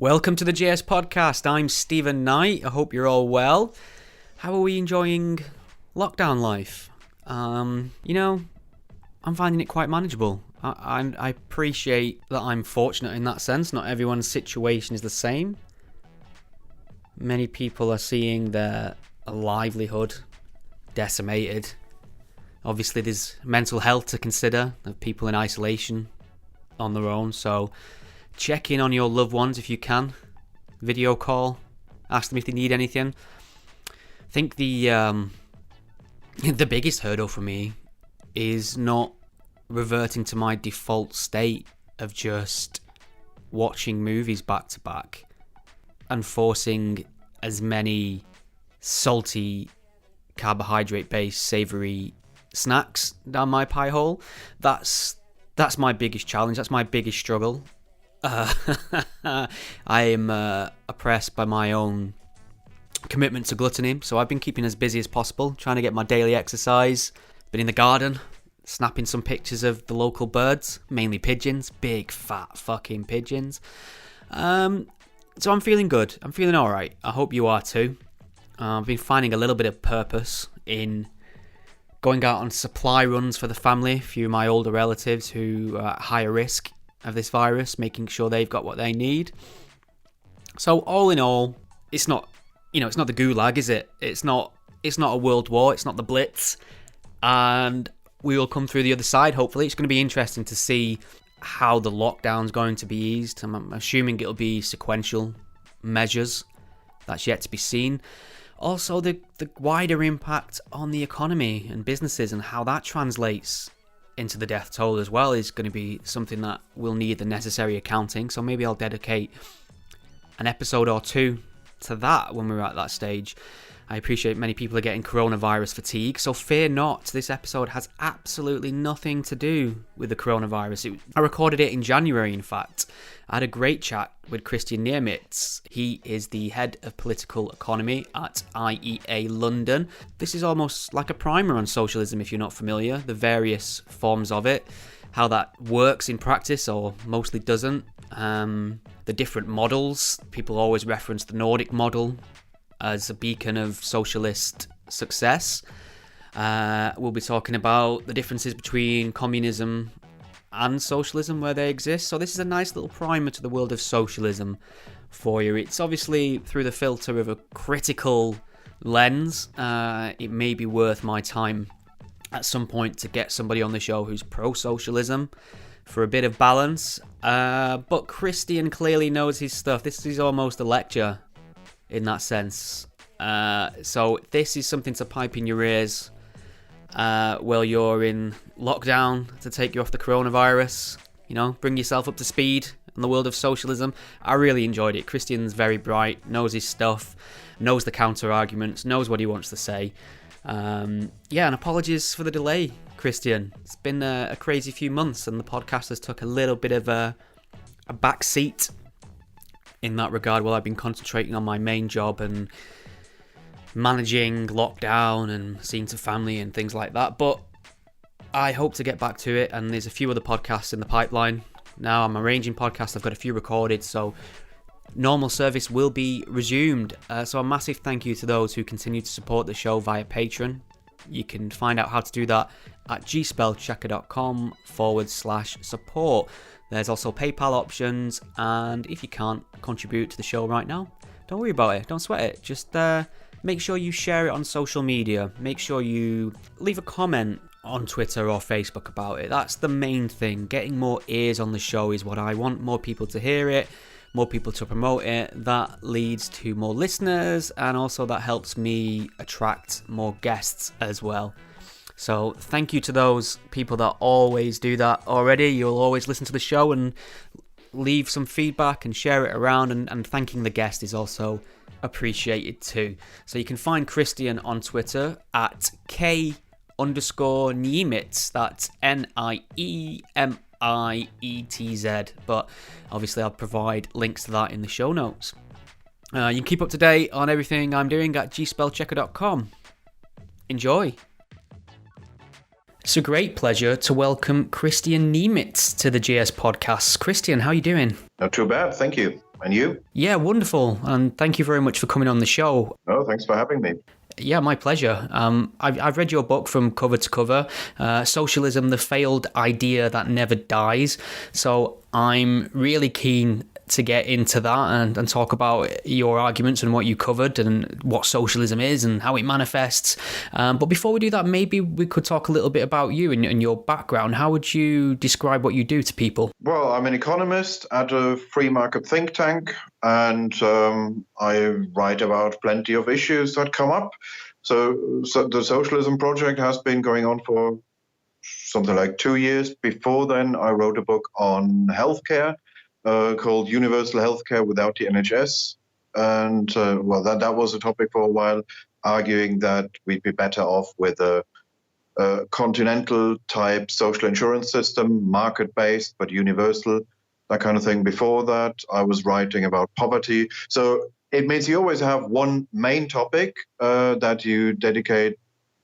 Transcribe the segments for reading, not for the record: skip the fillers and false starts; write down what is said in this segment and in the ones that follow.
Welcome to the JS Podcast. I'm Stephen Knight. I hope you're all well. How are we enjoying lockdown life? I'm finding it quite manageable. I appreciate that I'm fortunate in that sense. Not everyone's situation is the same. Many people are seeing their livelihood decimated. Obviously, there's mental health to consider, of people in isolation on their own, so check in on your loved ones if you can. Video call. Ask them if they need anything. I think the biggest hurdle for me is not reverting to my default state of just watching movies back to back and forcing as many salty, carbohydrate-based, savoury snacks down my pie hole. That's my biggest challenge. That's my biggest struggle. I am oppressed by my own commitment to gluttony, so I've been keeping as busy as possible, trying to get my daily exercise. Been in the garden, snapping some pictures of the local birds, mainly pigeons, big fat fucking pigeons. So I'm feeling good. I'm feeling alright. I hope you are too. I've been finding a little bit of purpose in going out on supply runs for the family. A few of my older relatives who are at higher risk of this virus, making sure they've got what they need. So all in all, it's not the gulag, is it? It's not a world war, it's not the Blitz, and we will come through the other side, hopefully. It's going to be interesting to see how the lockdown's going to be eased. I'm assuming it'll be sequential measures. That's yet to be seen. Also, the wider impact on the economy and businesses and how that translates into the death toll as well is going to be something that will need the necessary accounting. So maybe I'll dedicate an episode or two to that when we're at that stage. I appreciate many people are getting coronavirus fatigue, so fear not. This episode has absolutely nothing to do with the coronavirus. I recorded it in January, in fact. I had a great chat with Kristian Niemietz. He is the head of political economy at IEA London. This is almost like a primer on socialism if you're not familiar, the various forms of it, how that works in practice or mostly doesn't, the different models. People always reference the Nordic model as a beacon of socialist success. We'll be talking about the differences between communism and socialism where they exist. So this is a nice little primer to the world of socialism for you. It's obviously through the filter of a critical lens. It may be worth my time at some point to get somebody on the show who's pro-socialism for a bit of balance. But Kristian clearly knows his stuff. This is almost a lecture in that sense. So this is something to pipe in your ears while you're in lockdown to take you off the coronavirus. Bring yourself up to speed in the world of socialism. I really enjoyed it. Kristian's very bright, knows his stuff, knows the counter arguments, knows what he wants to say. And apologies for the delay, Kristian. It's been a crazy few months and the podcast has took a little bit of a back seat in that regard while I've been concentrating on my main job and managing lockdown and seeing to family and things like that. But I hope to get back to it, and there's a few other podcasts in the pipeline. Now I'm arranging podcasts, I've got a few recorded, so normal service will be resumed. So a massive thank you to those who continue to support the show via Patreon. You can find out how to do that at gspellchecker.com/support. There's also PayPal options, and if you can't contribute to the show right now, don't worry about it, don't sweat it. Just make sure you share it on social media. Make sure you leave a comment on Twitter or Facebook about it. That's the main thing. Getting more ears on the show is what I want. More people to hear it, more people to promote it. That leads to more listeners, and also that helps me attract more guests as well. So thank you to those people that always do that already. You'll always listen to the show and leave some feedback and share it around, and thanking the guest is also appreciated too. So you can find Kristian on Twitter at K_Niemietz. That's Niemietz. But obviously I'll provide links to that in the show notes. You can keep up to date on everything I'm doing at gspellchecker.com. Enjoy. It's a great pleasure to welcome Kristian Niemietz to the JS Podcast. Kristian, how are you doing? Not too bad, thank you. And you? Yeah, wonderful. And thank you very much for coming on the show. Oh, thanks for having me. Yeah, my pleasure. I've read your book from cover to cover, Socialism, the Failed Idea That Never Dies. So I'm really keen to get into that and talk about your arguments and what you covered and what socialism is and how it manifests. But before we do that, maybe we could talk a little bit about you and your background. How would you describe what you do to people? Well, I'm an economist at a free market think tank, and I write about plenty of issues that come up. So the Socialism project has been going on for something like 2 years. Before then, I wrote a book on healthcare called Universal Healthcare Without the NHS. And, that was a topic for a while, arguing that we'd be better off with a continental type social insurance system, market-based but universal, that kind of thing. Before that, I was writing about poverty. So it means you always have one main topic that you dedicate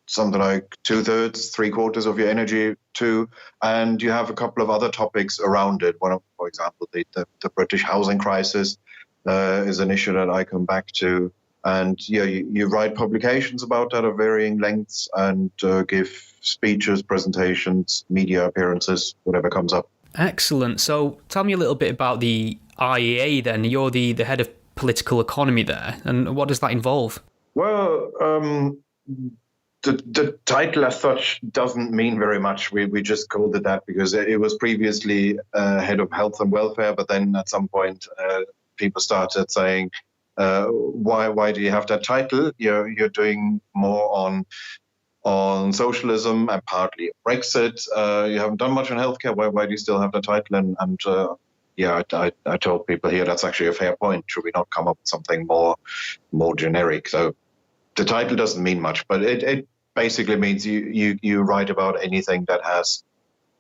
something like 2/3, 3/4 of your energy to, and you have a couple of other topics around it. One of, for example, the British housing crisis is an issue that I come back to. And you write publications about that of varying lengths and give speeches, presentations, media appearances, whatever comes up. Excellent. So tell me a little bit about the IEA then. You're the head of political economy there. And what does that involve? Well, the title as such doesn't mean very much. We just called it that because it was previously head of health and welfare. But then at some point, people started saying, why do you have that title? You're doing more on socialism and partly Brexit. You haven't done much on healthcare. Why do you still have that title? I told people here that's actually a fair point. Should we not come up with something more generic? So the title doesn't mean much, but it basically means you write about anything that has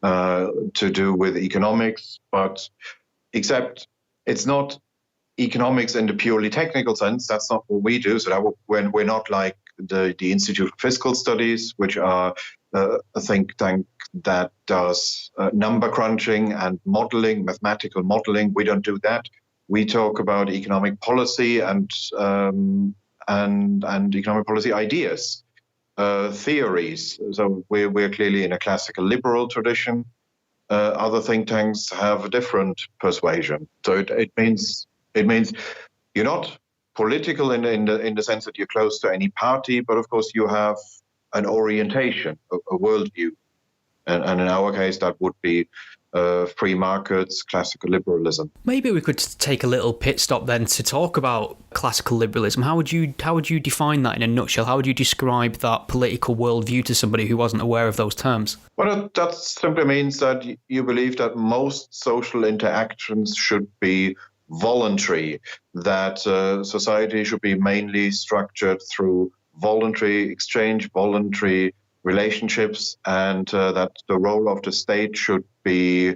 to do with economics, but except it's not economics in the purely technical sense. That's not what we do. So when we're not like the Institute for Fiscal Studies, which are a think tank that does number crunching and modeling, mathematical modeling. We don't do that. We talk about economic policy and economic policy ideas, theories. So we're clearly in a classical liberal tradition. Other think tanks have a different persuasion. So it means you're not political in the sense that you're close to any party, but of course you have an orientation, a worldview. And in our case, that would be free markets, classical liberalism. Maybe we could take a little pit stop then to talk about classical liberalism. How would you define that in a nutshell? How would you describe that political worldview to somebody who wasn't aware of those terms? Well, that simply means that you believe that most social interactions should be voluntary, that society should be mainly structured through voluntary exchange, voluntary relationships, and that the role of the state should be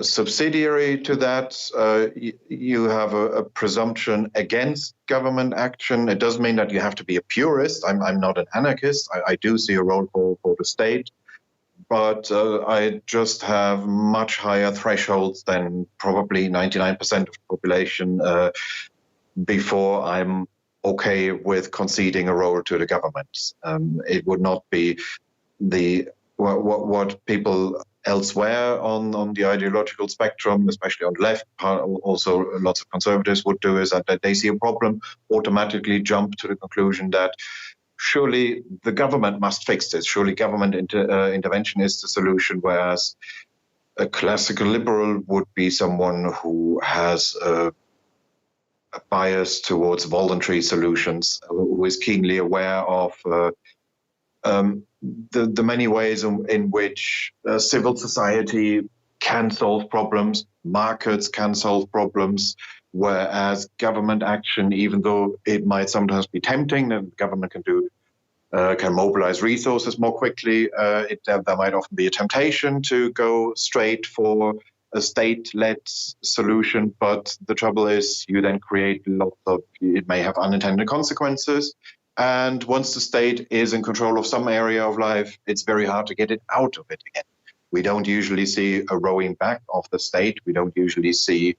subsidiary to that. You have a presumption against government action. It doesn't mean that you have to be a purist. I'm not an anarchist. I do see a role for the state, but I just have much higher thresholds than probably 99% of the population before I'm okay with conceding a role to the government. It would not be what people elsewhere on the ideological spectrum, especially on the left, also lots of conservatives would do, is that they see a problem, automatically jump to the conclusion that surely the government must fix this. Surely government intervention is the solution, whereas a classical liberal would be someone who has a bias towards voluntary solutions, who is keenly aware of the many ways in which civil society can solve problems, markets can solve problems, whereas government action, even though it might sometimes be tempting, the government can mobilize resources more quickly. There might often be a temptation to go straight for a state-led solution, but the trouble is you then create it may have unintended consequences. And once the state is in control of some area of life, it's very hard to get it out of it again. We don't usually see a rowing back of the state. We don't usually see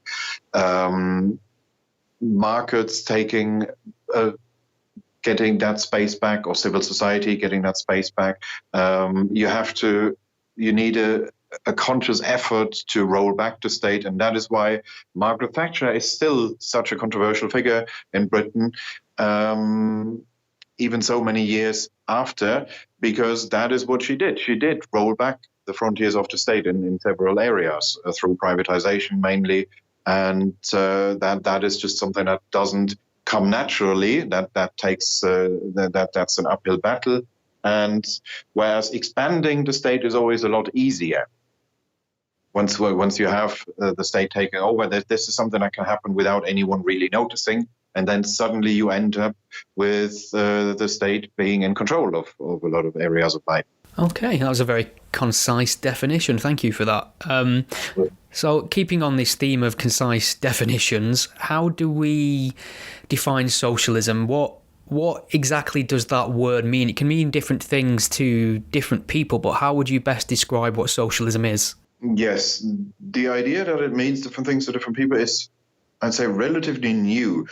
markets getting that space back, or civil society getting that space back. You need a conscious effort to roll back the state, and that is why Margaret Thatcher is still such a controversial figure in Britain, even so many years after, because that is what she did. She did roll back the frontiers of the state in several areas through privatization mainly, and that is just something that doesn't come naturally. That takes that's an uphill battle, and whereas expanding the state is always a lot easier. Once you have the state taking over, this is something that can happen without anyone really noticing, and then suddenly you end up with the state being in control of a lot of areas of life. Okay, that was a very concise definition. Thank you for that. So keeping on this theme of concise definitions, how do we define socialism? What exactly does that word mean? It can mean different things to different people, but how would you best describe what socialism is? Yes, the idea that it means different things to different people is, I'd say, relatively new.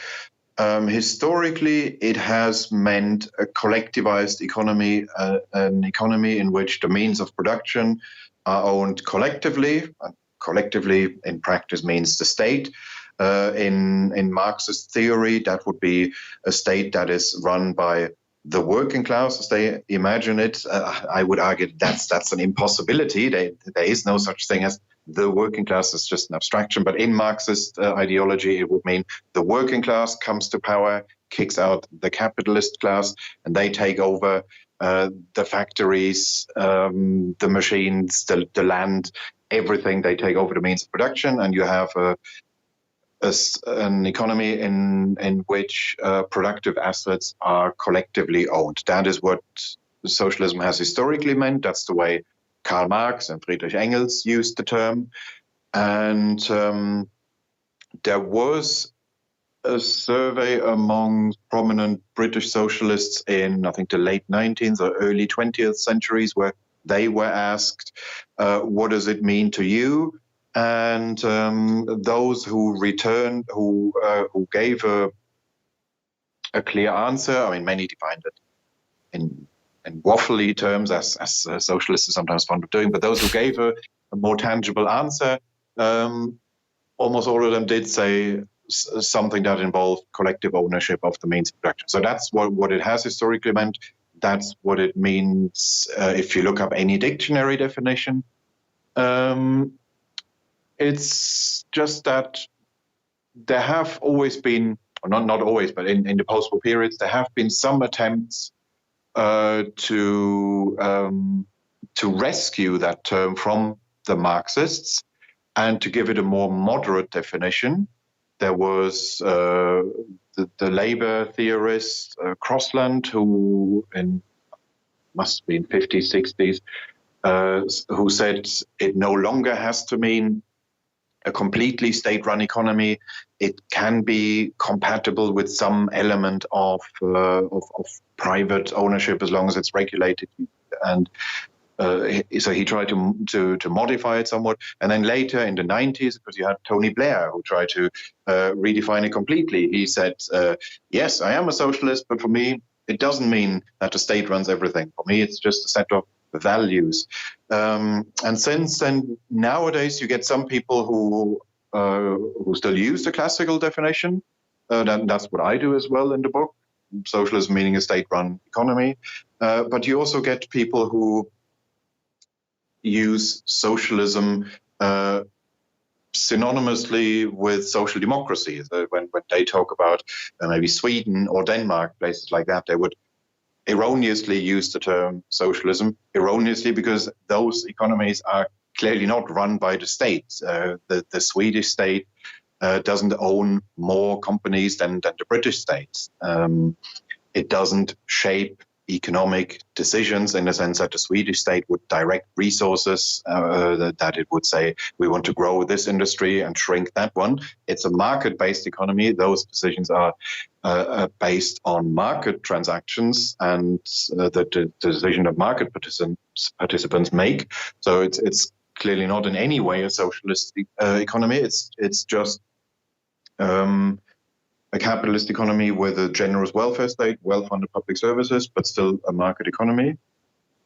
Historically, it has meant a collectivized economy, an economy in which the means of production are owned collectively. Collectively, in practice, means the state. In Marxist theory, that would be a state that is run by the working class, as they imagine it. I would argue that's an impossibility. There is no such thing as the working class. It's just an abstraction. But in Marxist ideology, it would mean the working class comes to power, kicks out the capitalist class, and they take over the factories, the machines, the land, everything. They take over the means of production, and you have an economy in which productive assets are collectively owned. That is what socialism has historically meant. That's the way Karl Marx and Friedrich Engels used the term. And there was a survey among prominent British socialists in, I think, the late 19th or early 20th centuries, where they were asked, what does it mean to you? And those who returned, who gave a clear answer, I mean, many defined it in waffly terms, as socialists are sometimes fond of doing, but those who gave a more tangible answer, almost all of them did say something that involved collective ownership of the means of production. So that's what it has historically meant. That's what it means if you look up any dictionary definition. It's just that there have always been, or not always, but in the post-war periods, there have been some attempts to rescue that term from the Marxists and to give it a more moderate definition. There was the labor theorist Crossland, who must be in 50s, 60s, who said it no longer has to mean a completely state-run economy. It can be compatible with some element of private ownership as long as it's regulated. And so he tried to modify it somewhat. And then later in the 90s, because you had Tony Blair who tried to redefine it completely. He said, yes, I am a socialist, but for me, it doesn't mean that the state runs everything. For me, it's just a set of values. And since then, nowadays, you get some people who still use the classical definition. That's what I do as well in the book. Socialism meaning a state-run economy. But you also get people who use socialism synonymously with social democracy. When they talk about maybe Sweden or Denmark, places like that, they would erroneously use the term socialism, erroneously because those economies are clearly not run by the state. The Swedish state doesn't own more companies than the British state. It doesn't shape economic decisions, in the sense that the Swedish state would direct resources, that it would say, we want to grow this industry and shrink that one. It's a market-based economy. Those decisions are based on market transactions and the decision that market participants make. So it's clearly not in any way a socialist economy. It's just a capitalist economy with a generous welfare state, well-funded public services, but still a market economy.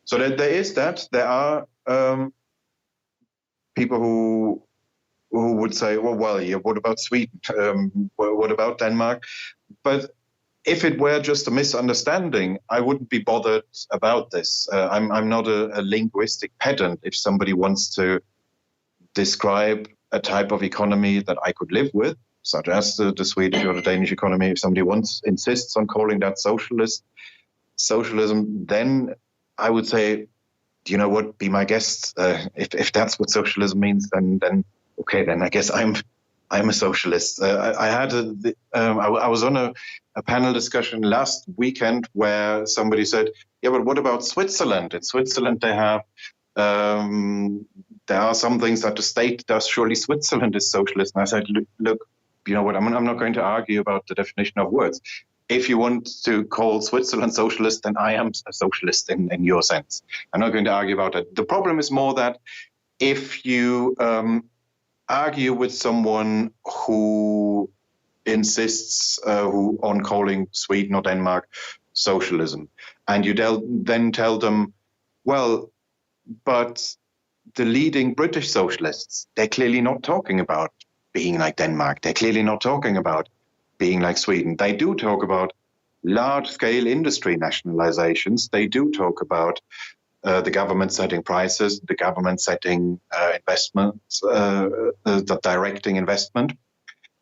So there is that. There are people who would say, well, yeah, what about Sweden? What about Denmark? But if it were just a misunderstanding, I wouldn't be bothered about this. I'm not a linguistic pedant. If somebody wants to describe a type of economy that I could live with, such as the Swedish or the Danish economy, if somebody insists on calling that socialism, then I would say, you know what, be my guest. If that's what socialism means, then okay, then I guess I'm a socialist. I was on a panel discussion last weekend where somebody said, yeah, but what about Switzerland? In Switzerland, they have there are some things that the state does. Surely Switzerland is socialist. And I said, look, you know what? I'm not going to argue about the definition of words. If you want to call Switzerland socialist, then I am a socialist in your sense. I'm not going to argue about it. The problem is more that if you argue with someone who insists on calling Sweden or Denmark socialism, and you then tell them, well, but the leading British socialists, they're clearly not talking about being like Denmark. They're clearly not talking about being like Sweden. They do talk about large-scale industry nationalizations. They do talk about the government setting prices, the government setting investments, directing investment.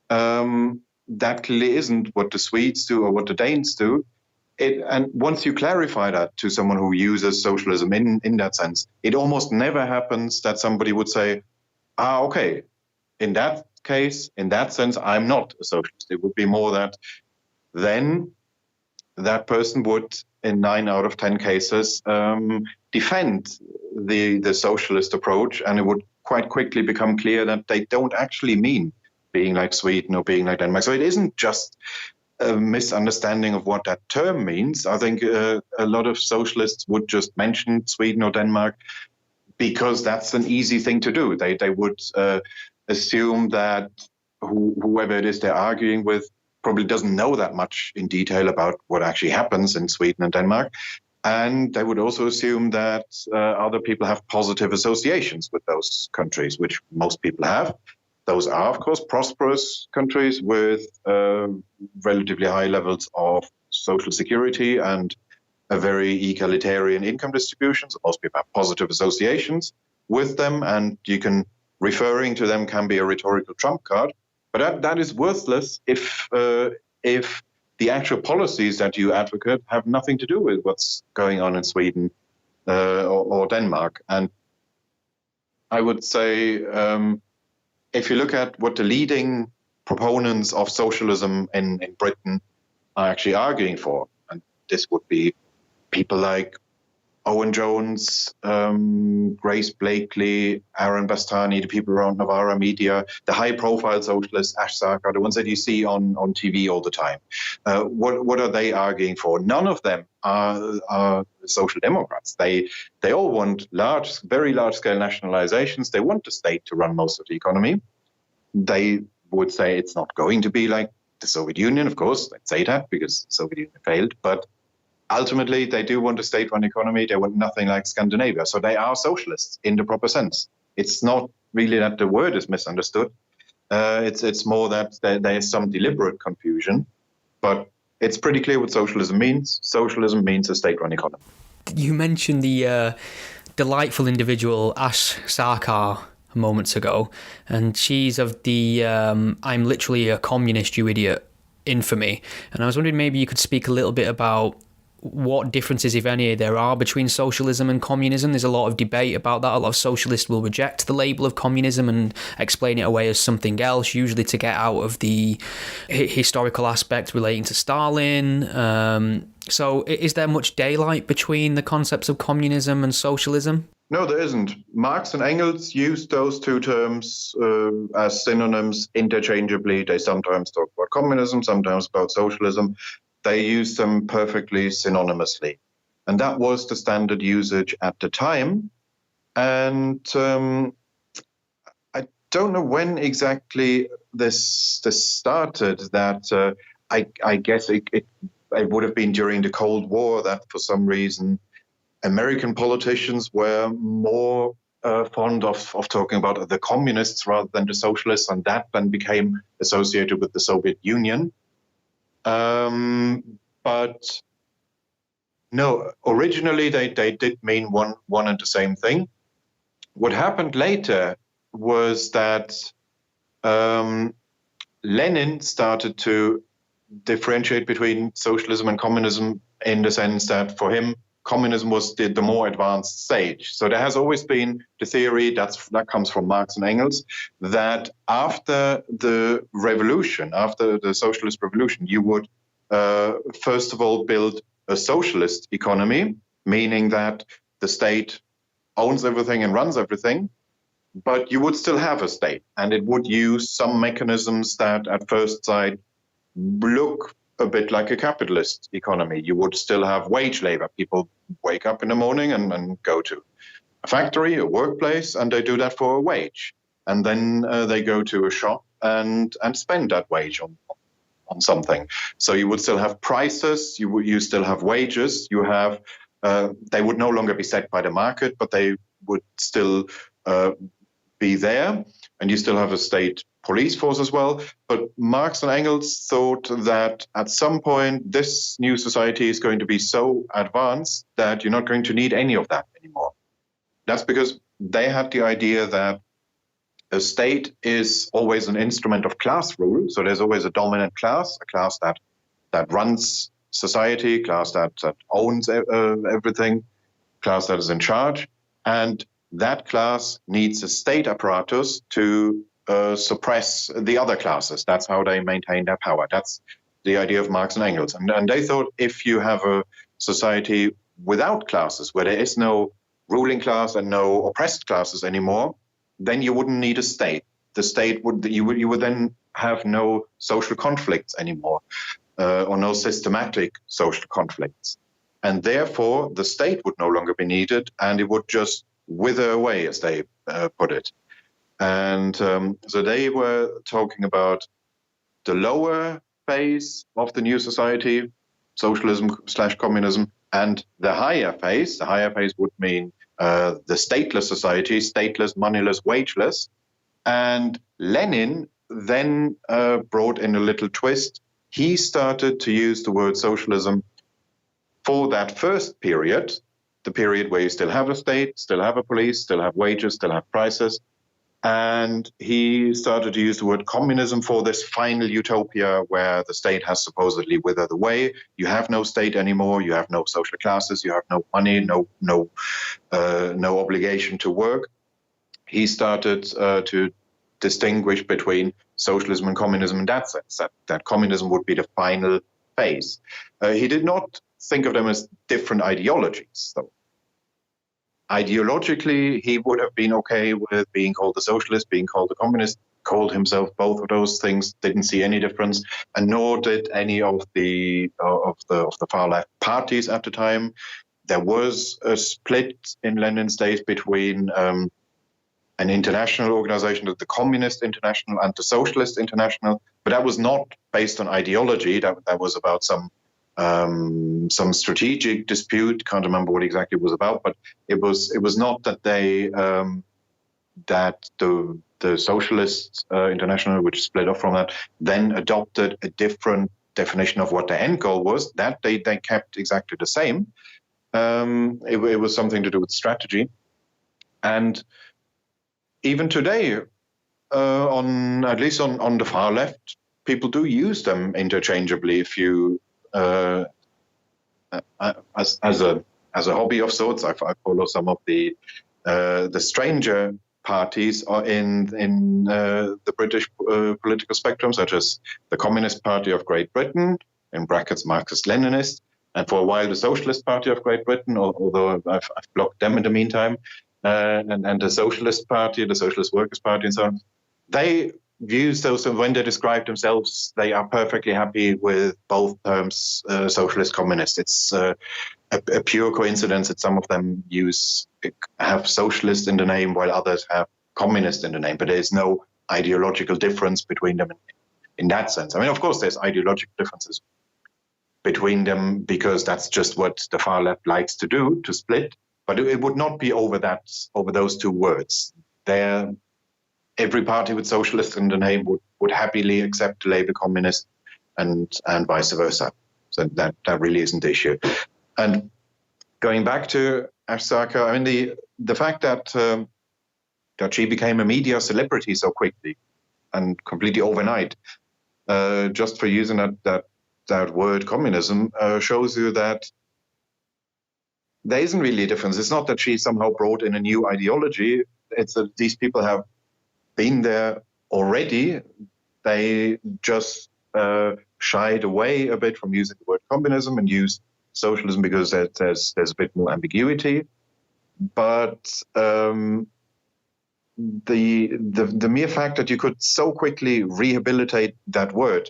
That clearly isn't what the Swedes do or what the Danes do. And once you clarify that to someone who uses socialism in that sense, it almost never happens that somebody would say, okay, in that case, in that sense, I'm not a socialist. It would be more that then that person would, in 9 out of 10 cases, defend the socialist approach, and it would quite quickly become clear that they don't actually mean being like Sweden or being like Denmark. So it isn't just a misunderstanding of what that term means. I think a lot of socialists would just mention Sweden or Denmark because that's an easy thing to do. They would assume that whoever it is they're arguing with probably doesn't know that much in detail about what actually happens in Sweden and Denmark. And they would also assume that other people have positive associations with those countries, which most people have. Those are, of course, prosperous countries with relatively high levels of social security and a very egalitarian income distribution. So most people have positive associations with them, and referring to them can be a rhetorical trump card. But that is worthless if the actual policies that you advocate have nothing to do with what's going on in Sweden or Denmark. And I would say, if you look at what the leading proponents of socialism in Britain are actually arguing for, and this would be people like Owen Jones, Grace Blakely, Aaron Bastani, the people around Novara Media, the high-profile socialists, Ash Sarkar, the ones that you see on TV all the time. What are they arguing for? None of them are social democrats. They all want very large-scale nationalizations. They want the state to run most of the economy. They would say it's not going to be like the Soviet Union, of course. They'd say that because the Soviet Union failed, but ultimately, they do want a state-run economy. They want nothing like Scandinavia. So they are socialists in the proper sense. It's not really that the word is misunderstood. It's more that there is some deliberate confusion. But it's pretty clear what socialism means. Socialism means a state-run economy. You mentioned the delightful individual Ash Sarkar moments ago, and she's of the I'm literally a communist, you idiot infamy. And I was wondering maybe you could speak a little bit about what differences, if any, there are between socialism and communism. There's a lot of debate about that. A lot of socialists will reject the label of communism and explain it away as something else, usually to get out of the historical aspect relating to Stalin. So is there much daylight between the concepts of communism and socialism? No, there isn't. Marx and Engels used those two terms as synonyms interchangeably. They sometimes talk about communism, sometimes about socialism. They use them perfectly synonymously. And that was the standard usage at the time. And I don't know when exactly this started, that I guess it would have been during the Cold War that for some reason American politicians were more fond of talking about the communists rather than the socialists, and that then became associated with the Soviet Union. But no, originally they did mean one and the same thing. What happened later was that Lenin started to differentiate between socialism and communism in the sense that for him, communism was the more advanced stage. So there has always been the theory, that comes from Marx and Engels, that after the revolution, after the socialist revolution, you would first of all build a socialist economy, meaning that the state owns everything and runs everything, but you would still have a state, and it would use some mechanisms that at first sight look a bit like a capitalist economy. You would still have wage labor. People wake up in the morning and go to a factory, a workplace, and they do that for a wage. And then they go to a shop and spend that wage on something. So you would still have prices, you still have wages, you have, they would no longer be set by the market, but they would still be there, and you still have a state police force as well. But Marx and Engels thought that at some point this new society is going to be so advanced that you're not going to need any of that anymore. That's because they had the idea that a state is always an instrument of class rule. So there's always a dominant class, a class that runs society, class that owns everything, class that is in charge. And that class needs a state apparatus to suppress the other classes. That's how they maintain their power. That's the idea of Marx and Engels. And they thought if you have a society without classes, where there is no ruling class and no oppressed classes anymore, then you wouldn't need a state. The state you would then have no social conflicts anymore, or no systematic social conflicts. And therefore, the state would no longer be needed, and it would just wither away, as they put it. And so they were talking about the lower phase of the new society, socialism/communism, and the higher phase. The higher phase would mean the stateless society, stateless, moneyless, wageless. And Lenin then brought in a little twist. He started to use the word socialism for that first period, the period where you still have a state, still have a police, still have wages, still have prices. And he started to use the word communism for this final utopia where the state has supposedly withered away. You have no state anymore. You have no social classes. You have no money, no obligation to work. He started to distinguish between socialism and communism in that sense, that communism would be the final phase. He did not think of them as different ideologies, though. Ideologically, he would have been okay with being called a socialist, being called a communist, called himself both of those things, didn't see any difference, and nor did any of the far left parties at the time. There was a split in Lenin's days between an international organization, the Communist International and the Socialist International, but that was not based on ideology. That was about some strategic dispute. Can't remember what exactly it was about, but it was not that they that the Socialist International, which split off from that, then adopted a different definition of what the end goal was. That they kept exactly the same. It was something to do with strategy, and even today, at least on the far left, people do use them interchangeably. If you as a hobby of sorts, I follow some of the stranger parties are in the British political spectrum, such as the Communist Party of Great Britain, in brackets Marxist-Leninist, and for a while the Socialist Party of Great Britain, although I've blocked them in the meantime, and the Socialist Party, the Socialist Workers' Party, and so on. They use those, and when they describe themselves, they are perfectly happy with both terms, socialist, communist. It's a pure coincidence that some of them have socialist in the name while others have communist in the name, but there is no ideological difference between them in that sense. I mean, of course, there's ideological differences between them because that's just what the far left likes to do, to split, but it would not be over those two words. Every party with socialist in the name would happily accept the label communist and vice versa. So that really isn't the issue. And going back to Ash Sarkar, I mean, the fact that she became a media celebrity so quickly and completely overnight, just for using that word communism, shows you that there isn't really a difference. It's not that she somehow brought in a new ideology. It's that these people have been there already. They just shied away a bit from using the word communism and used socialism because there's a bit more ambiguity. But the mere fact that you could so quickly rehabilitate that word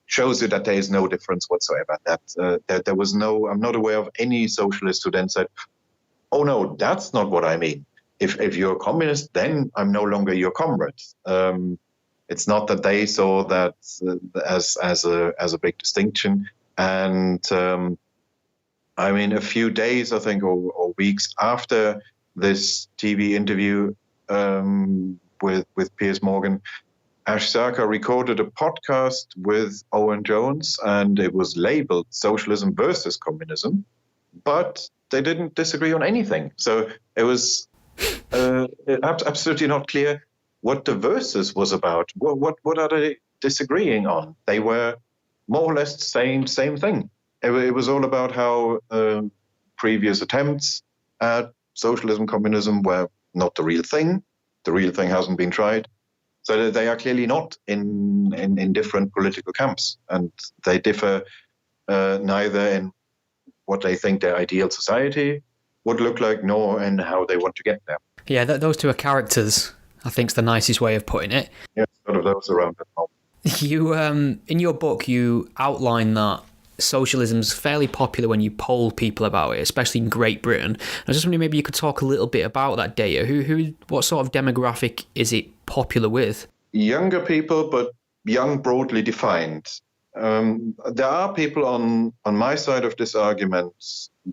shows you that there is no difference whatsoever. That there was I'm not aware of any socialist who then said, "Oh no, that's not what I mean. If you're a communist, then I'm no longer your comrade." It's not that they saw that as a big distinction. And I mean, a few days, I think, or weeks after this TV interview with Piers Morgan, Ash Sarkar recorded a podcast with Owen Jones, and it was labeled Socialism versus Communism, but they didn't disagree on anything. So it was absolutely not clear what the versus was about. What are they disagreeing on? They were more or less saying the same thing. It was all about how previous attempts at socialism, communism were not the real thing. The real thing hasn't been tried. So they are clearly not in different political camps, and they differ neither in what they think their ideal society would look like, nor in how they want to get there. Yeah, those two are characters, I think is the nicest way of putting it. Yeah, sort of those around that moment. You, in your book, you outline that socialism's fairly popular when you poll people about it, especially in Great Britain. I was just wondering, maybe you could talk a little bit about that data. What sort of demographic is it popular with? Younger people, but young broadly defined. There are people on my side of this argument,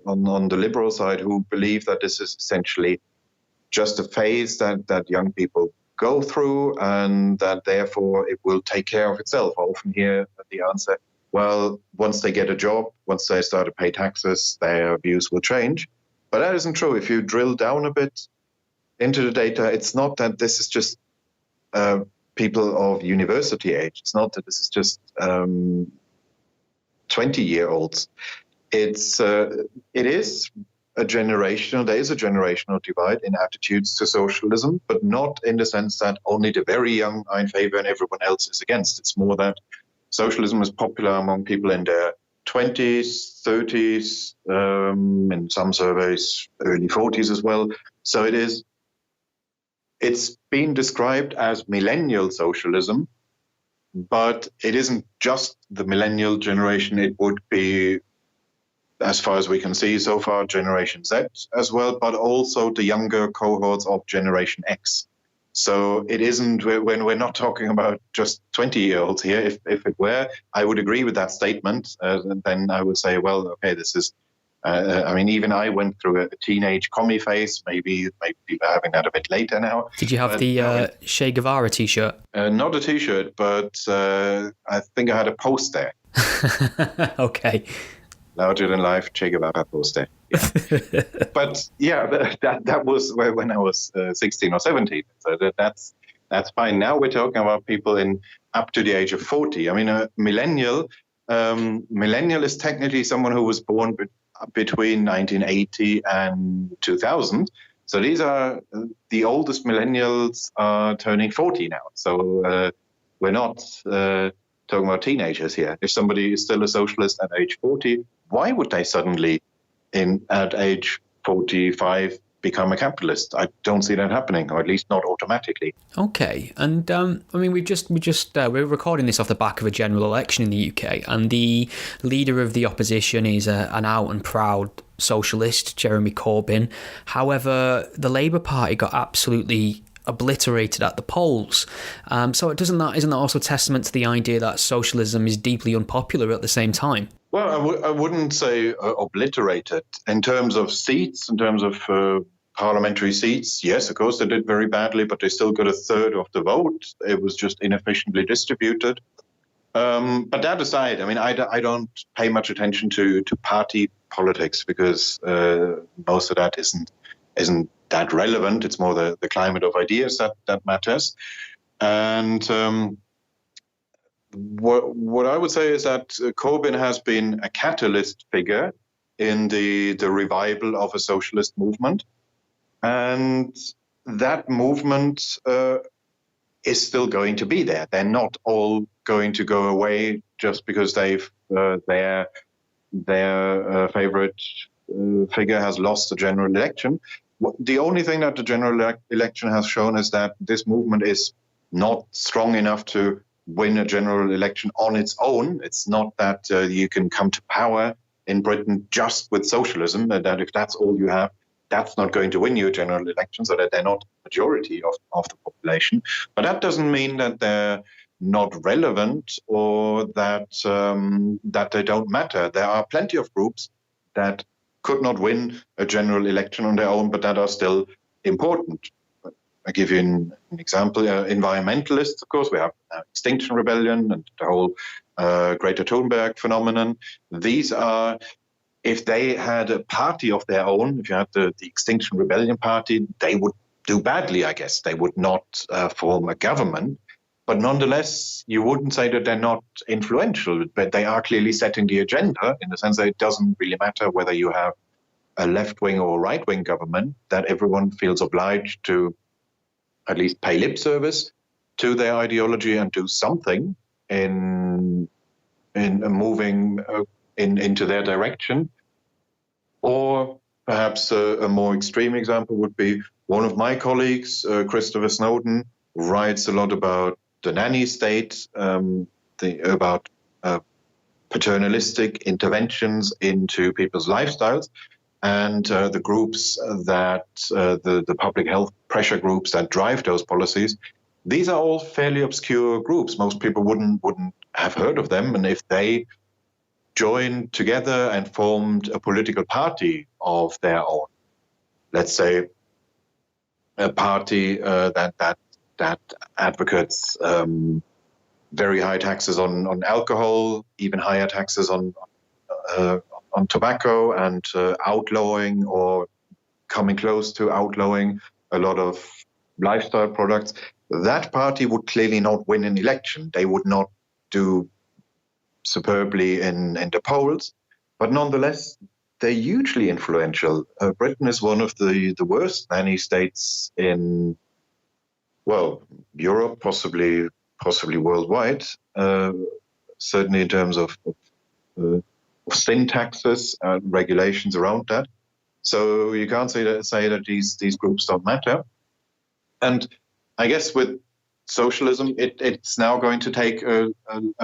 on the liberal side, who believe that this is essentially just a phase that young people go through, and that therefore it will take care of itself. I often hear the answer, well, once they get a job, once they start to pay taxes, their views will change. But that isn't true. If you drill down a bit into the data, it's not that this is just people of university age. It's not that this is just 20-year-olds. It is there is a generational divide in attitudes to socialism, but not in the sense that only the very young are in favor and everyone else is against. It's more that socialism is popular among people in their 20s, 30s, in some surveys, early 40s as well. So it's been described as millennial socialism, but it isn't just the millennial generation. It would be, as far as we can see so far, Generation Z as well, but also the younger cohorts of Generation X. So it isn't, when we're not talking about just 20-year-olds here. If it were, I would agree with that statement. And then I would say, well, okay, this is, I mean, even I went through a teenage commie phase. Maybe people are having that a bit later now. Did you have the Che Guevara t-shirt? Not a t-shirt, but I think I had a poster. Okay. Larger than life Che Guevara poster. Yeah. But yeah, that was when I was 16 or 17. So that's fine. Now we're talking about people in up to the age of 40. I mean, a millennial is technically someone who was born between 1980 and 2000. So these are the oldest millennials are turning 40 now. So we're not talking about teenagers here. If somebody is still a socialist at age 40, why would they suddenly, at age 45, become a capitalist? I don't see that happening, or at least not automatically. Okay, and I mean, we're recording this off the back of a general election in the UK, and the leader of the opposition is an out and proud socialist, Jeremy Corbyn. However, the Labour Party got absolutely obliterated at the polls. So isn't that also testament to the idea that socialism is deeply unpopular at the same time? Well, I wouldn't say obliterated. In terms of seats, in terms of parliamentary seats, yes, of course, they did very badly, but they still got a third of the vote. It was just inefficiently distributed. But that aside, I mean, I don't pay much attention to party politics because most of that isn't that relevant. It's more the climate of ideas that matters. And what I would say is that Corbyn has been a catalyst figure in the revival of a socialist movement. And that movement is still going to be there. They're not all going to go away just because their favorite figure has lost the general election. The only thing that the general election has shown is that this movement is not strong enough to win a general election on its own. It's not that you can come to power in Britain just with socialism, and that if that's all you have, that's not going to win you a general election, so that they're not the majority of the population. But that doesn't mean that they're not relevant or that they don't matter. There are plenty of groups that could not win a general election on their own, but that are still important. I give you an example. Environmentalists, of course, we have Extinction Rebellion and the whole Greta Thunberg phenomenon. These are, if they had a party of their own, if you had the Extinction Rebellion party, they would do badly, I guess. They would not form a government. But nonetheless, you wouldn't say that they're not influential, but they are clearly setting the agenda in the sense that it doesn't really matter whether you have a left-wing or right-wing government, that everyone feels obliged to at least pay lip service to their ideology and do something in moving into their direction. Or perhaps a more extreme example would be one of my colleagues, Christopher Snowden, writes a lot about the nanny state, about paternalistic interventions into people's lifestyles, and the groups that the public health pressure groups that drive those policies. These are all fairly obscure groups. Most people wouldn't have heard of them, and if they joined together and formed a political party of their own, let's say a party that advocates very high taxes on alcohol, even higher taxes on tobacco, and outlawing or coming close to outlawing a lot of lifestyle products, that party would clearly not win an election. They would not do superbly in the polls, but nonetheless, they're hugely influential. Britain is one of the worst nanny states in, well, Europe, possibly worldwide, certainly in terms of sin taxes and regulations around that. So you can't say that these groups don't matter. And I guess with socialism, it's now going to take a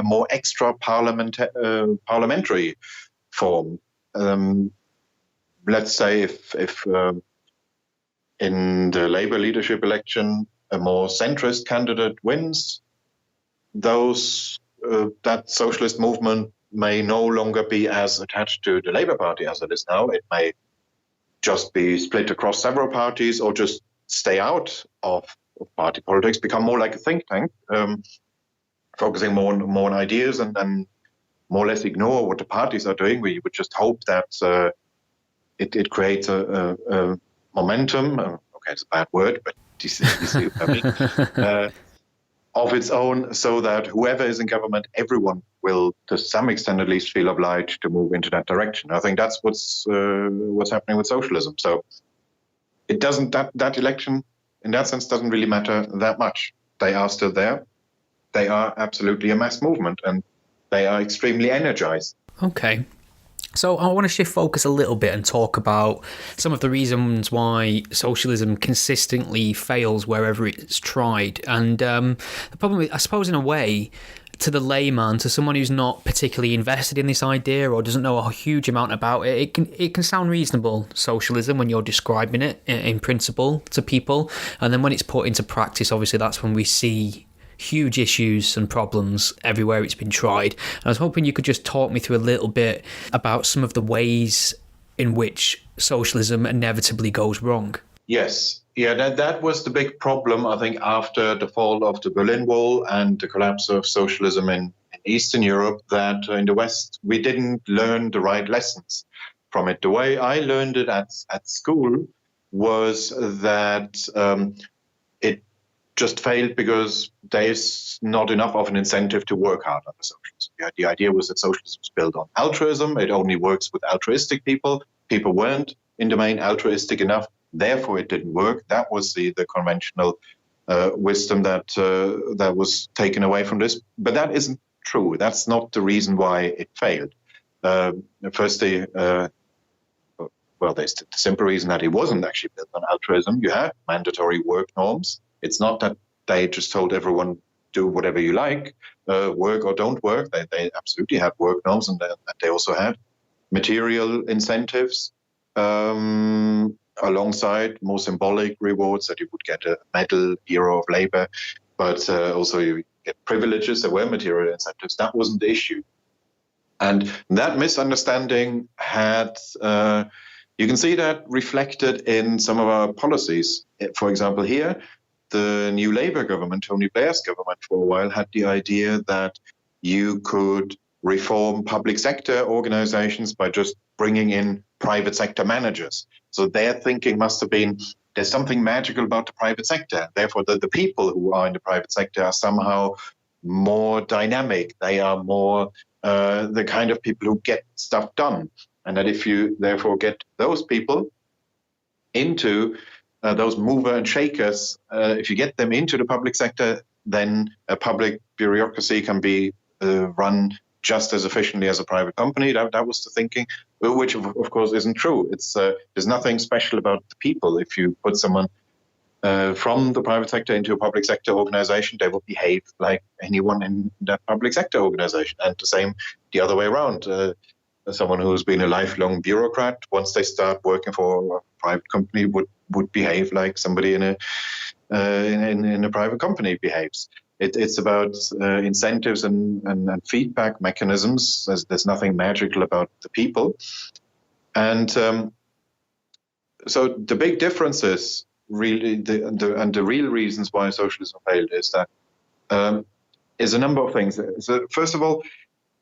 more extra parliamentary form. Let's say if in the Labour leadership election a more centrist candidate wins, that socialist movement may no longer be as attached to the Labour Party as it is now. It may just be split across several parties, or just stay out of party politics, become more like a think tank, focusing more on ideas and more or less ignore what the parties are doing. We would just hope that it creates a momentum. Okay, it's a bad word, but you see what I mean. of its own, so that whoever is in government, everyone will, to some extent at least, feel obliged to move into that direction. I think that's what's happening with socialism. So it doesn't that election, in that sense, doesn't really matter that much. They are still there. They are absolutely a mass movement, and they are extremely energized. Okay. So I want to shift focus a little bit and talk about some of the reasons why socialism consistently fails wherever it's tried. And the problem, I suppose, in a way, to the layman, to someone who's not particularly invested in this idea or doesn't know a huge amount about it, it can sound reasonable, socialism, when you're describing it in principle to people. And then when it's put into practice, obviously that's when we see huge issues and problems everywhere it's been tried. And I was hoping you could just talk me through a little bit about some of the ways in which socialism inevitably goes wrong. Yes. Yeah, that was the big problem, I think, after the fall of the Berlin Wall and the collapse of socialism in Eastern Europe, that in the West, we didn't learn the right lessons from it. The way I learned it at school was that it just failed because there's not enough of an incentive to work hard under socialism. The idea was that socialism was built on altruism. It only works with altruistic people. People weren't in the main altruistic enough. Therefore, it didn't work. That was the conventional wisdom that was taken away from this. But that isn't true. That's not the reason why it failed. Firstly, there's the simple reason that it wasn't actually built on altruism. You have mandatory work norms. It's not that they just told everyone, do whatever you like, work or don't work. They absolutely had work norms, and they also had material incentives alongside more symbolic rewards, that you would get a medal, hero of labor, but also you get privileges. There were material incentives. That wasn't the issue. And that misunderstanding had, you can see that reflected in some of our policies. For example, here, the new Labour government, Tony Blair's government for a while, had the idea that you could reform public sector organizations by just bringing in private sector managers. So their thinking must have been, there's something magical about the private sector. Therefore, the people who are in the private sector are somehow more dynamic. They are more the kind of people who get stuff done. And that if you therefore get those people into those mover and shakers, if you get them into the public sector, then a public bureaucracy can be run just as efficiently as a private company. That was the thinking, which of course isn't true. It's there's nothing special about the people. If you put someone from the private sector into a public sector organization, they will behave like anyone in that public sector organization. And the same the other way around. Someone who's been a lifelong bureaucrat, once they start working for a private company, would behave like somebody in a private company behaves. It's about incentives and feedback mechanisms. There's nothing magical about the people. And so the big difference is really, the real reasons why socialism failed is that is a number of things. So first of all,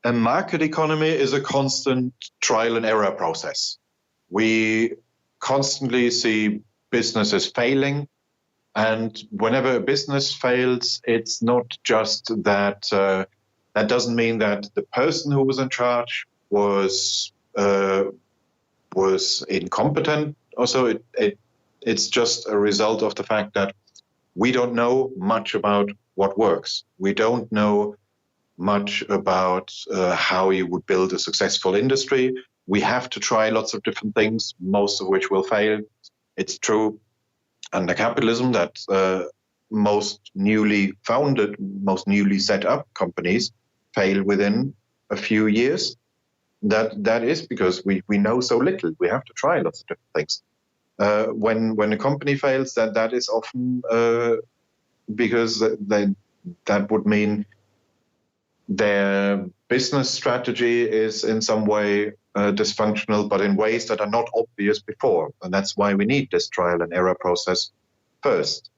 a market economy is a constant trial and error process. We constantly see businesses failing. And whenever a business fails, it's not just that. That doesn't mean that the person who was in charge was incompetent. Also, it's just a result of the fact that we don't know much about what works. We don't know much about how you would build a successful industry. We have to try lots of different things, most of which will fail. It's true under capitalism that most newly founded, most newly set up companies fail within a few years. That is because we know so little. We have to try lots of different things. When a company fails, that is often because that would mean their business strategy is in some way dysfunctional, but in ways that are not obvious before. And that's why we need this trial and error process first.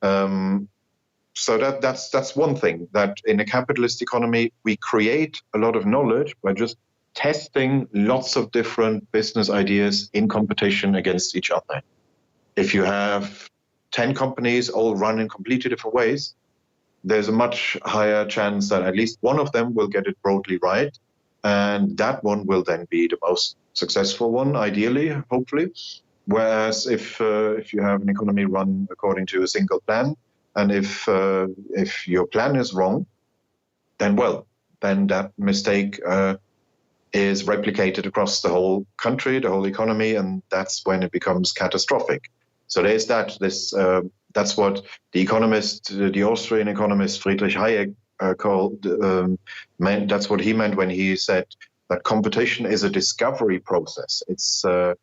So that's one thing, that in a capitalist economy, we create a lot of knowledge by just testing lots of different business ideas in competition against each other. If you have 10 companies all run in completely different ways, there's a much higher chance that at least one of them will get it broadly right. And that one will then be the most successful one, ideally, hopefully. Whereas if you have an economy run according to a single plan, and if your plan is wrong, then that mistake is replicated across the whole country, the whole economy, and that's when it becomes catastrophic. So there's that. That's what the Austrian economist Friedrich Hayek meant. That's what he meant when he said that competition is a discovery process. It's the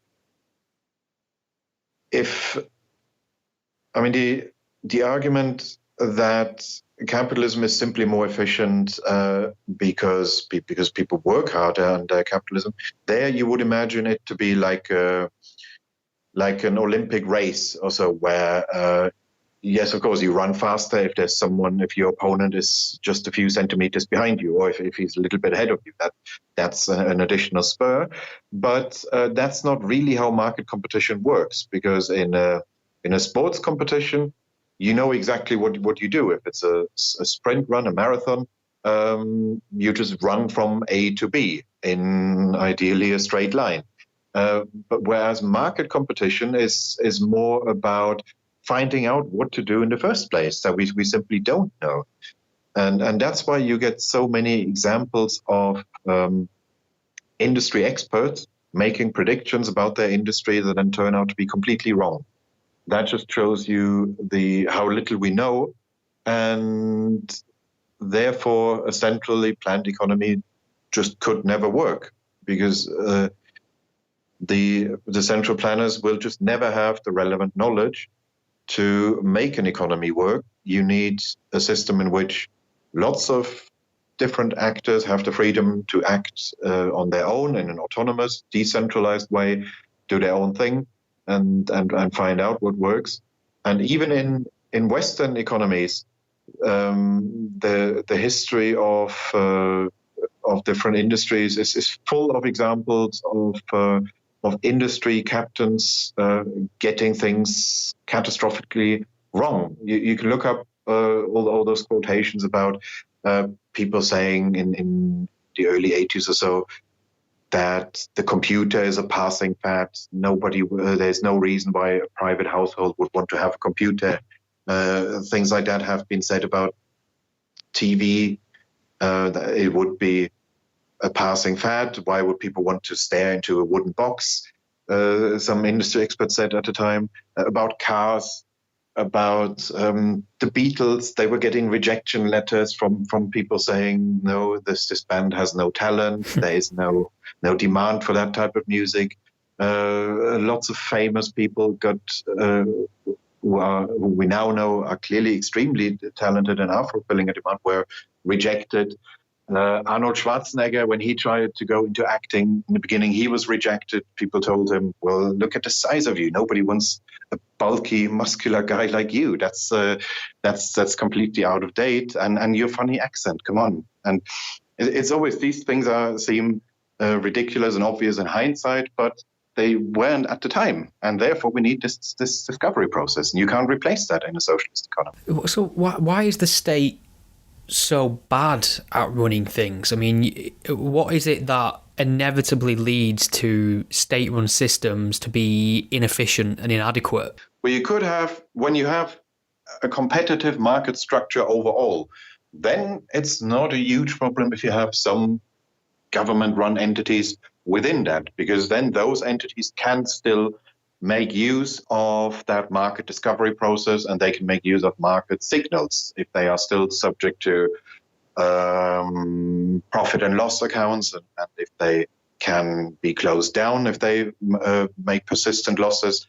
argument that capitalism is simply more efficient because people work harder under capitalism. There, you would imagine it to be like an Olympic race, also where yes, of course, you run faster if your opponent is just a few centimeters behind you, or if he's a little bit ahead of you. That's an additional spur. But that's not really how market competition works, because in a sports competition, you know exactly what you do. If it's a sprint run, a marathon, you just run from A to B in ideally a straight line. But whereas market competition is more about finding out what to do in the first place that we simply don't know. And that's why you get so many examples of industry experts making predictions about their industry that then turn out to be completely wrong. That just shows you how little we know, and therefore a centrally planned economy just could never work, because the central planners will just never have the relevant knowledge to make an economy work. You need a system in which lots of different actors have the freedom to act on their own in an autonomous, decentralized way, do their own thing, and find out what works. And even in Western economies, the history of different industries is full of examples of industry captains getting things catastrophically wrong. You can look up all those quotations about people saying in the early 80s or so that the computer is a passing fad. There's no reason why a private household would want to have a computer. Things like that have been said about TV. That it would be a passing fad. Why would people want to stare into a wooden box? Some industry experts said at the time about cars, about the Beatles. They were getting rejection letters from people saying, no, this band has no talent. There is no demand for that type of music. Lots of famous people got who we now know are clearly extremely talented and are fulfilling a demand, were rejected. Arnold Schwarzenegger, when he tried to go into acting in the beginning, he was rejected. People told him, well, look at the size of you. Nobody wants a bulky, muscular guy like you. That's completely out of date. And your funny accent, come on. And it's always, these things seem ridiculous and obvious in hindsight, but they weren't at the time. And therefore, we need this discovery process. And you can't replace that in a socialist economy. So why is the state so bad at running things? I mean, what is it that inevitably leads to state-run systems to be inefficient and inadequate? Well, when you have a competitive market structure overall, then it's not a huge problem if you have some government-run entities within that, because then those entities can still make use of that market discovery process, and they can make use of market signals if they are still subject to profit and loss accounts, and if they can be closed down if they make persistent losses.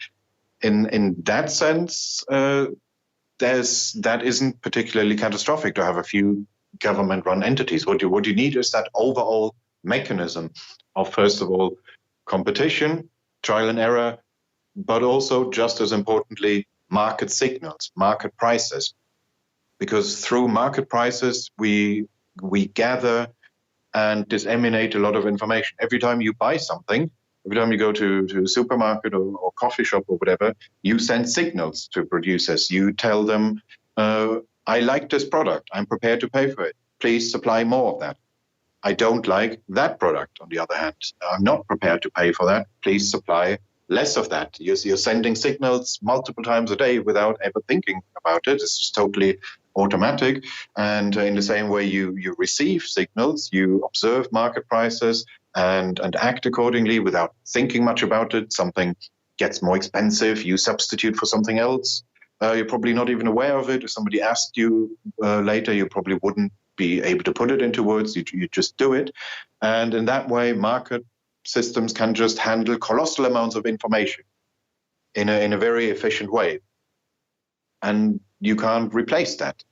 In that sense, that isn't particularly catastrophic to have a few government-run entities. What you need is that overall mechanism of, first of all, competition, trial and error, but also, just as importantly, market signals, market prices. Because through market prices, we gather and disseminate a lot of information. Every time you buy something, every time you go to a supermarket or coffee shop or whatever, you send signals to producers. You tell them I like this product. I'm prepared to pay for it. Please supply more of that. I don't like that product, on the other hand. I'm not prepared to pay for that. Please supply less of that. You're sending signals multiple times a day without ever thinking about it. It's just totally automatic. And in the same way you receive signals, you observe market prices and act accordingly without thinking much about it. Something gets more expensive, you substitute for something else. You're probably not even aware of it. If somebody asked you later, you probably wouldn't be able to put it into words. You just do it. And in that way, market systems can just handle colossal amounts of information in a very efficient way. And you can't replace that.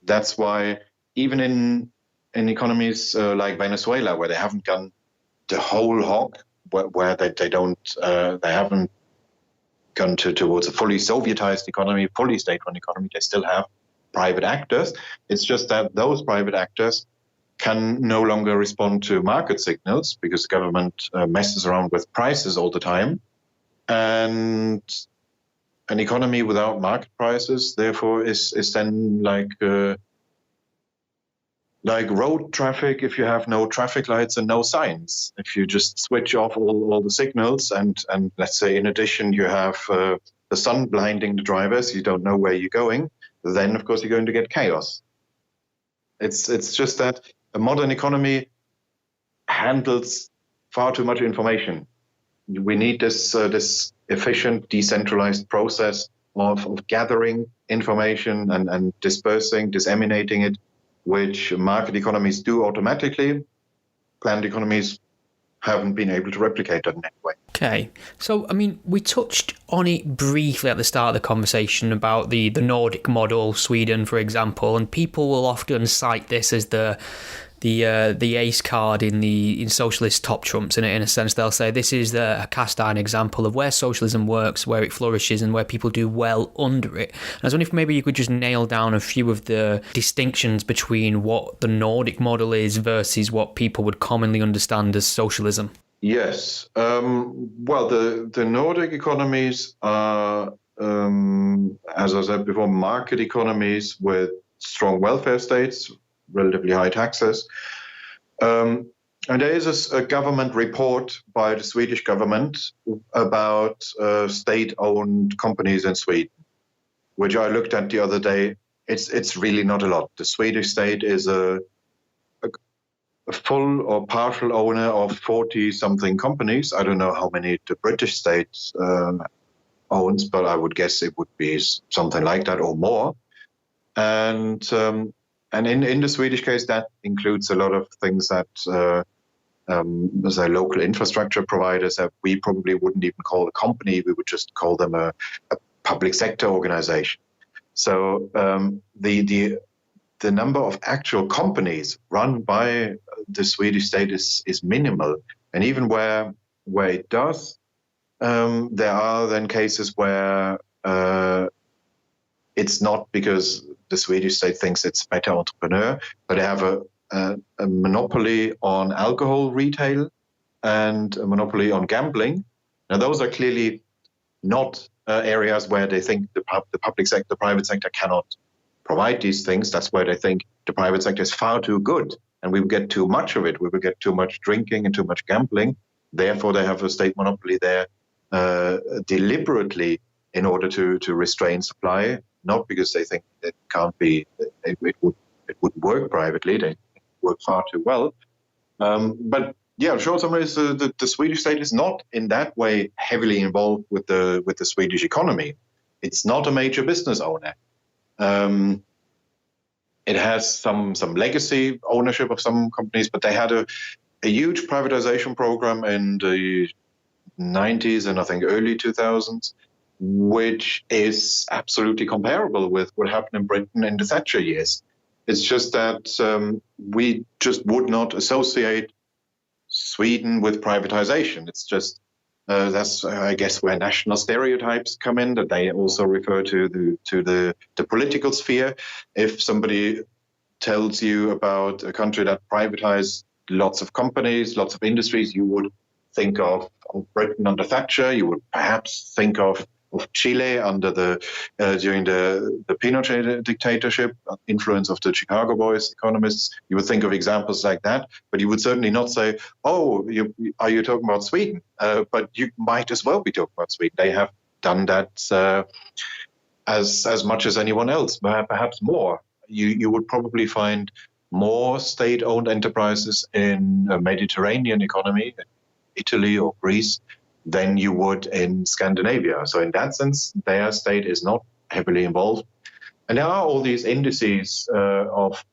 That's why even in economies like Venezuela, where they haven't gone the whole hog, where they haven't gone towards a fully Sovietized economy, fully state-run economy, they still have private actors. It's just that those private actors can no longer respond to market signals because the government messes around with prices all the time. And an economy without market prices, therefore, is then like road traffic if you have no traffic lights and no signs. If you just switch off all the signals and let's say in addition you have the sun blinding the drivers, you don't know where you're going, then of course you're going to get chaos. It's just that a modern economy handles far too much information. We need this efficient, decentralized process of gathering information and disseminating it, which market economies do automatically. Planned economies haven't been able to replicate that in any way. Okay. So, I mean, we touched on it briefly at the start of the conversation about the Nordic model, Sweden, for example, and people will often cite this as the ace card in socialist top trumps. In a sense, they'll say this is a cast iron example of where socialism works, where it flourishes, and where people do well under it. And I was wondering if maybe you could just nail down a few of the distinctions between what the Nordic model is versus what people would commonly understand as socialism. Yes. Well, the Nordic economies are, as I said before, market economies with strong welfare states, relatively high taxes. And there is a government report by the Swedish government about state-owned companies in Sweden, which I looked at the other day. It's really not a lot. The Swedish state is a full or partial owner of 40-something companies. I don't know how many the British state owns, but I would guess it would be something like that or more. And in the Swedish case, that includes a lot of things that local infrastructure providers that we probably wouldn't even call a company. We would just call them a public sector organization. So the number of actual companies run by the Swedish state is minimal. And even where it does, there are then cases where it's not because the Swedish state thinks it's a better entrepreneur, but they have a monopoly on alcohol retail and a monopoly on gambling. Now, those are clearly not areas where they think the public sector, the private sector cannot provide these things. That's where they think the private sector is far too good and we will get too much of it. We will get too much drinking and too much gambling. Therefore, they have a state monopoly there deliberately in order to restrain supply, not because they think it can't be, it would work privately. They work far too well. But yeah, short summary is the Swedish state is not in that way heavily involved with the Swedish economy. It's not a major business owner. It has some legacy ownership of some companies, but they had a huge privatization program in the 90s and I think early 2000s, which is absolutely comparable with what happened in Britain in the Thatcher years. It's just that we just would not associate Sweden with privatization. It's just that's, I guess, where national stereotypes come in, that they also refer to the political sphere. If somebody tells you about a country that privatized lots of companies, lots of industries, you would think of Britain under Thatcher. You would perhaps think of Chile under during the Pinochet dictatorship, influence of the Chicago Boys economists. You would think of examples like that, but you would certainly not say, "Oh, are you talking about Sweden?" But you might as well be talking about Sweden. They have done that as much as anyone else, perhaps more. You would probably find more state-owned enterprises in a Mediterranean economy, Italy or Greece, than you would in Scandinavia. So in that sense, their state is not heavily involved. And there are all these indices of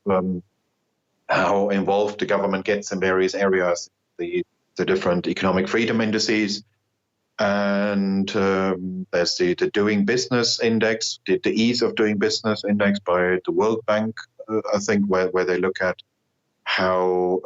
how involved the government gets in various areas, the different economic freedom indices. And there's the Doing Business Index, the Ease of Doing Business Index by the World Bank, I think, where they look at how,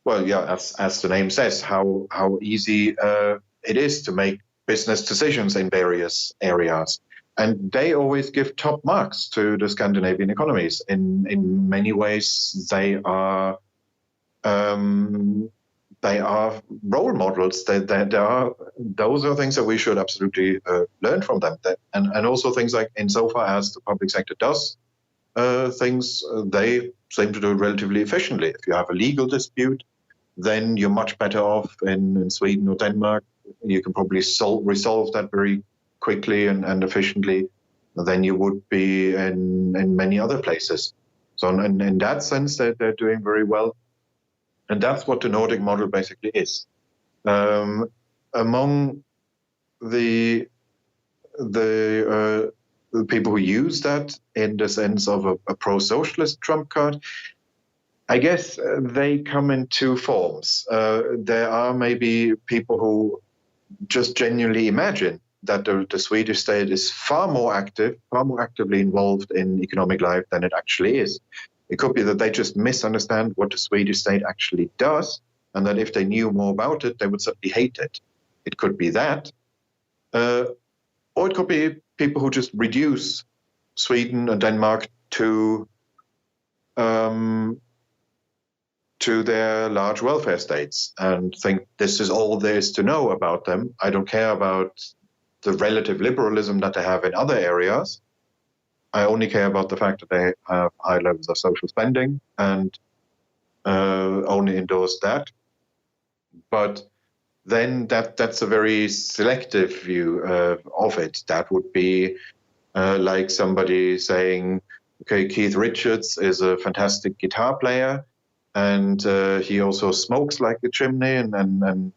as the name says, how easy it is to make business decisions in various areas. And they always give top marks to the Scandinavian economies. In many ways, they are role models. Those are things that we should absolutely learn from them. And also things like, insofar as the public sector does things, they seem to do it relatively efficiently. If you have a legal dispute, then you're much better off in Sweden or Denmark. You can probably resolve that very quickly and efficiently than you would be in many other places. So in that sense, they're doing very well. And that's what the Nordic model basically is. Among the people who use that in the sense of a pro-socialist trump card, I guess they come in two forms. There are maybe people who just genuinely imagine that the Swedish state is far more actively involved in economic life than it actually is. It could be that they just misunderstand what the Swedish state actually does, and that if they knew more about it, they would certainly hate it. It could be that. Or it could be people who just reduce Sweden and Denmark to their large welfare states and think this is all there is to know about them. I don't care about the relative liberalism that they have in other areas. I only care about the fact that they have high levels of social spending and only endorse that. But then that's a very selective view of it. That would be like somebody saying, okay, Keith Richards is a fantastic guitar player, and he also smokes like a chimney and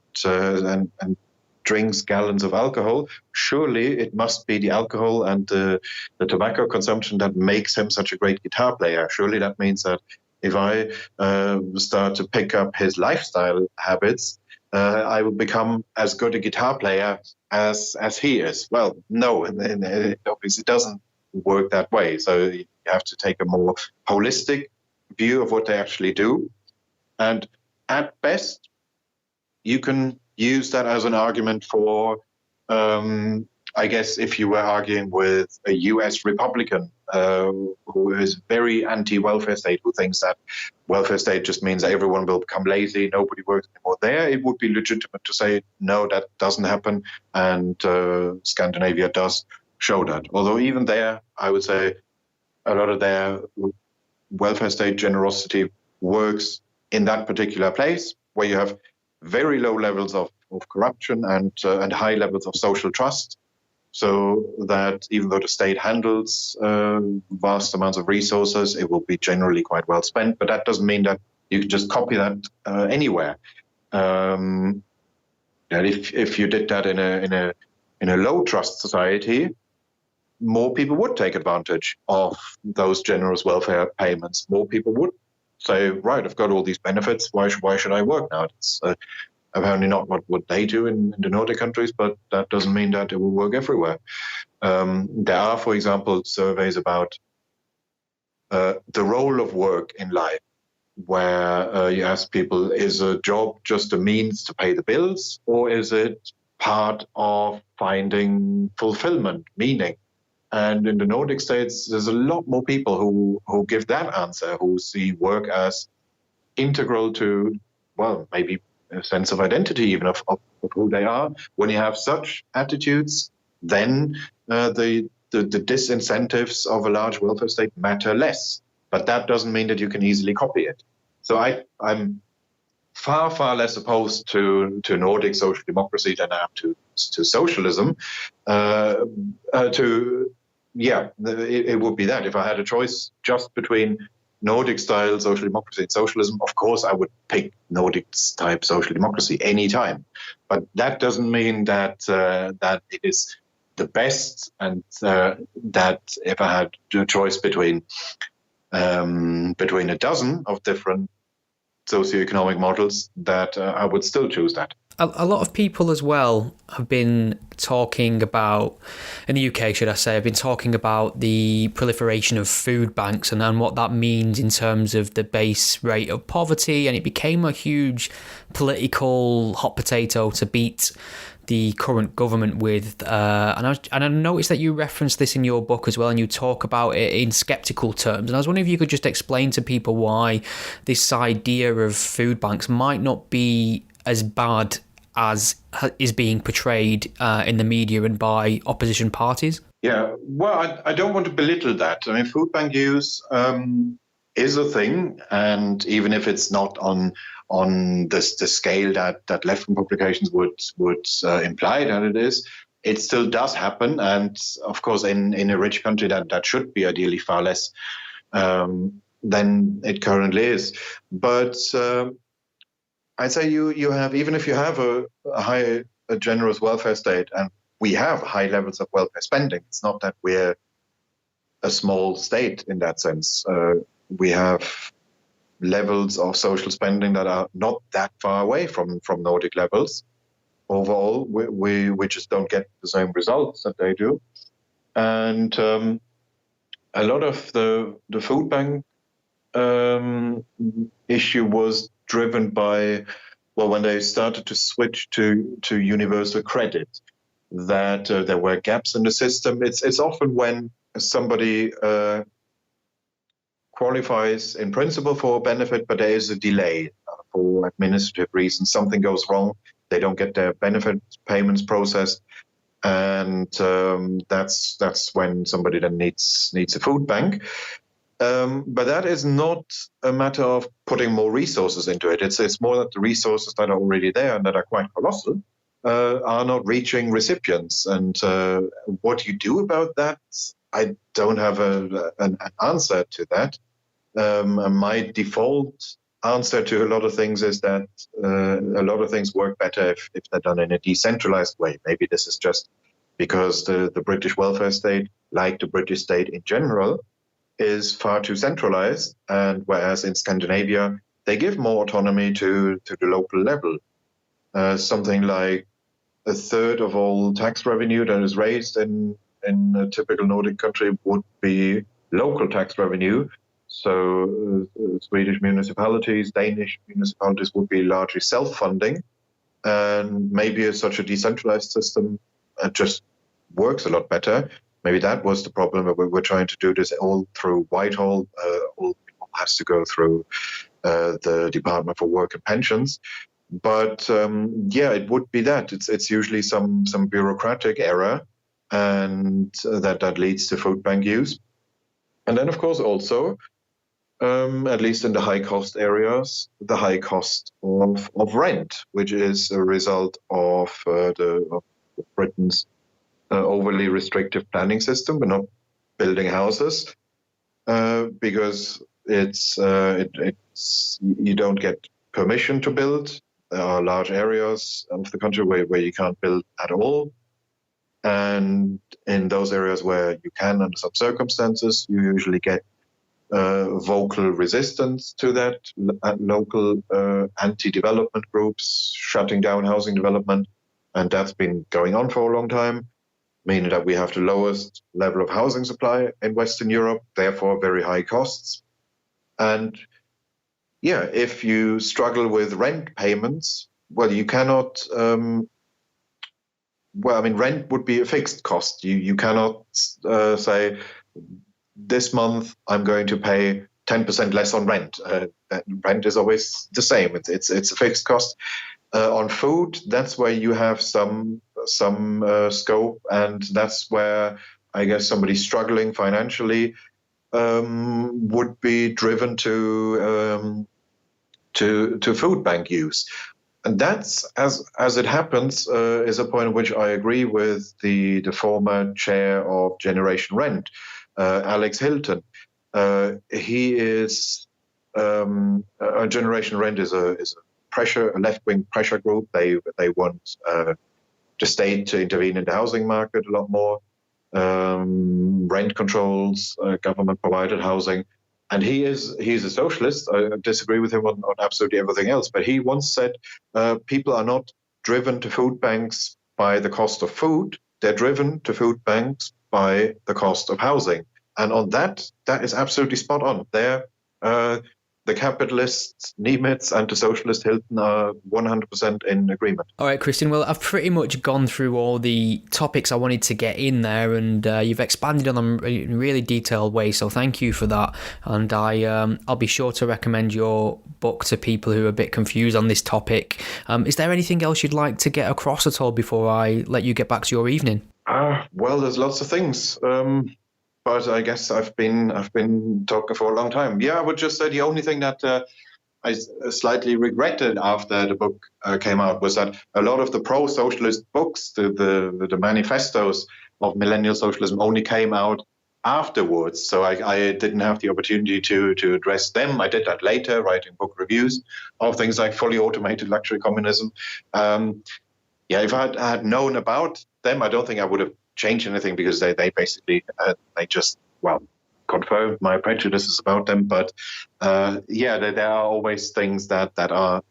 drinks gallons of alcohol. Surely it must be the alcohol and the tobacco consumption that makes him such a great guitar player. Surely that means that if I start to pick up his lifestyle habits, I will become as good a guitar player as he is. Well, no, it obviously doesn't work that way. So you have to take a more holistic view of what they actually do. And at best, you can use that as an argument for, I guess, if you were arguing with a US Republican who is very anti-welfare state, who thinks that welfare state just means everyone will become lazy, nobody works anymore. There, it would be legitimate to say, no, that doesn't happen. And Scandinavia does show that. Although even there, I would say a lot of their welfare state generosity works in that particular place where you have very low levels of corruption and high levels of social trust, so that even though the state handles vast amounts of resources, it will be generally quite well spent. But that doesn't mean that you can just copy that anywhere. And if you did that in a low trust society, more people would take advantage of those generous welfare payments. More people would say, right, I've got all these benefits. Why should I work now? It's apparently not what they do in the Nordic countries, but that doesn't mean that it will work everywhere. There are, for example, surveys about the role of work in life, where you ask people, is a job just a means to pay the bills, or is it part of finding fulfillment, meaning? And in the Nordic states, there's a lot more people who give that answer, who see work as integral to, well, maybe a sense of identity even of who they are. When you have such attitudes, then the disincentives of a large welfare state matter less. But that doesn't mean that you can easily copy it. So I'm far, far less opposed to Nordic social democracy than I am to socialism. It would be that. If I had a choice just between Nordic-style social democracy and socialism, of course I would pick Nordic-type social democracy any time. But that doesn't mean that that it is the best, and that if I had a choice between a dozen of different socioeconomic models, that I would still choose that. A lot of people as well have been talking about, in the UK should I say, have been talking about the proliferation of food banks and what that means in terms of the base rate of poverty, and it became a huge political hot potato to beat the current government with, and I noticed that you referenced this in your book as well, and you talk about it in sceptical terms, and I was wondering if you could just explain to people why this idea of food banks might not be as bad as is being portrayed in the media and by opposition parties. Yeah, well, I don't want to belittle that. I mean, food bank use is a thing, and even if it's not on the scale that left-wing publications would imply that it is, it still does happen. And of course, in a rich country, that should be ideally far less than it currently is. But I'd say you have, even if you have a generous welfare state, and we have high levels of welfare spending. It's not that we're a small state in that sense. We have levels of social spending that are not that far away from Nordic levels. Overall, we just don't get the same results that they do. And a lot of the food bank issue was driven by, well, when they started to switch to universal credit, that there were gaps in the system. It's often when somebody qualifies in principle for a benefit, but there is a delay for administrative reasons. Something goes wrong, they don't get their benefit payments processed, and that's when somebody then needs a food bank. But that is not a matter of putting more resources into it. It's more that the resources that are already there and that are quite colossal are not reaching recipients. And what you do about that, I don't have an answer to that. My default answer to a lot of things is that a lot of things work better if they're done in a decentralized way. Maybe this is just because the British welfare state, like the British state in general, is far too centralized, and whereas in Scandinavia they give more autonomy to the local level. Something like a third of all tax revenue that is raised in a typical Nordic country would be local tax revenue. So Swedish municipalities, Danish municipalities would be largely self-funding, and maybe such a decentralized system just works a lot better. Maybe that was the problem, that we were trying to do this all through Whitehall. All has to go through the Department for Work and Pensions. But it would be that. It's usually some bureaucratic error, and that leads to food bank use. And then, of course, also, at least in the high-cost areas, the high cost of rent, which is a result of Britain's overly restrictive planning system. We're not building houses because it's you don't get permission to build. There are large areas of the country where you can't build at all, and in those areas where you can, under some circumstances, you usually get vocal resistance to that. Local anti-development groups shutting down housing development, and that's been going on for a long time, meaning that we have the lowest level of housing supply in Western Europe, therefore very high costs. And if you struggle with rent payments, well, you cannot, rent would be a fixed cost. You cannot say, this month I'm going to pay 10% less on rent. Rent is always the same. It's a fixed cost. On food, that's where you have some scope, and that's where I guess somebody struggling financially would be driven to food bank use. And that's, as it happens, is a point at which I agree with the former chair of Generation Rent, Alex Hilton. He is Generation Rent is a left-wing pressure group. They want the state to intervene in the housing market a lot more, rent controls, government-provided housing. And he's a socialist. I disagree with him on absolutely everything else. But he once said, people are not driven to food banks by the cost of food. They're driven to food banks by the cost of housing. And on that is absolutely spot on. The capitalists, Niemietz, and the socialist Hilton are 100% in agreement. All right, Kristian, well, I've pretty much gone through all the topics I wanted to get in there, and you've expanded on them in a really detailed way, so thank you for that. And I'll be sure to recommend your book to people who are a bit confused on this topic. Is there anything else you'd like to get across at all before I let you get back to your evening? Well, there's lots of things. But I guess I've been talking for a long time. Yeah, I would just say the only thing that I slightly regretted after the book came out was that a lot of the pro-socialist books, the manifestos of millennial socialism, only came out afterwards. So I didn't have the opportunity to address them. I did that later, writing book reviews of things like Fully Automated Luxury Communism. If I had known about them, I don't think I would have change anything, because they basically they just confirmed my prejudices about them. But there are always things that are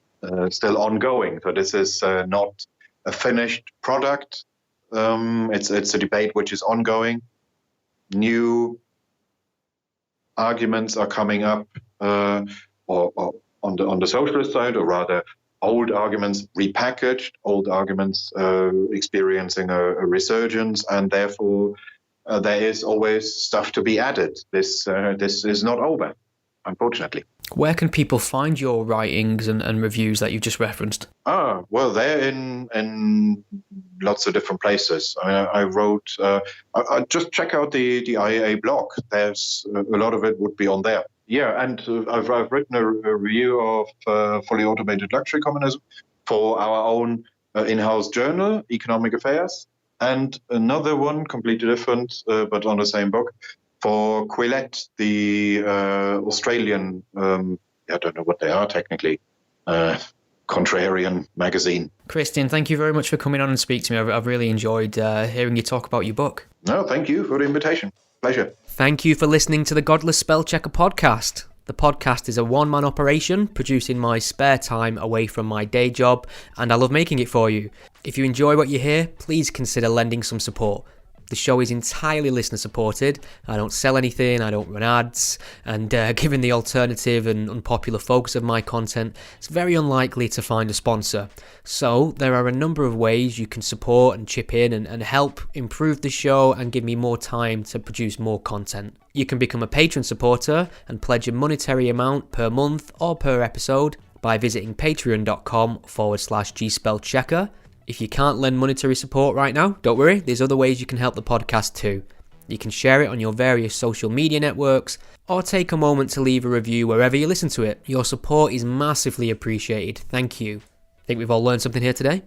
still ongoing. So this is not a finished product. It's a debate which is ongoing. New arguments are coming up, or on the socialist side, or rather, old arguments repackaged, old arguments experiencing a resurgence, and therefore there is always stuff to be added. This is not over, unfortunately. Where can people find your writings and reviews that you've just referenced? Well, they're in lots of different places. I mean, I wrote. I just check out the IEA blog. There's a lot of it would be on there. Yeah, and I've written a review of Fully Automated Luxury Communism for our own in-house journal, Economic Affairs, and another one, completely different, but on the same book, for Quillette, the Australian, I don't know what they are technically, contrarian magazine. Kristian, thank you very much for coming on and speak to me. I've really enjoyed hearing you talk about your book. No, thank you for the invitation. Pleasure. Thank you for listening to the Godless Spell Checker podcast. The podcast is a one-man operation produced in my spare time away from my day job, and I love making it for you. If you enjoy what you hear, please consider lending some support. The show is entirely listener supported. I don't sell anything, I don't run ads, and given the alternative and unpopular focus of my content, it's very unlikely to find a sponsor. So there are a number of ways you can support and chip in and help improve the show and give me more time to produce more content. You can become a patron supporter and pledge a monetary amount per month or per episode by visiting patreon.com/gspellchecker. If you can't lend monetary support right now, don't worry, there's other ways you can help the podcast too. You can share it on your various social media networks, or take a moment to leave a review wherever you listen to it. Your support is massively appreciated. Thank you. Think we've all learned something here today?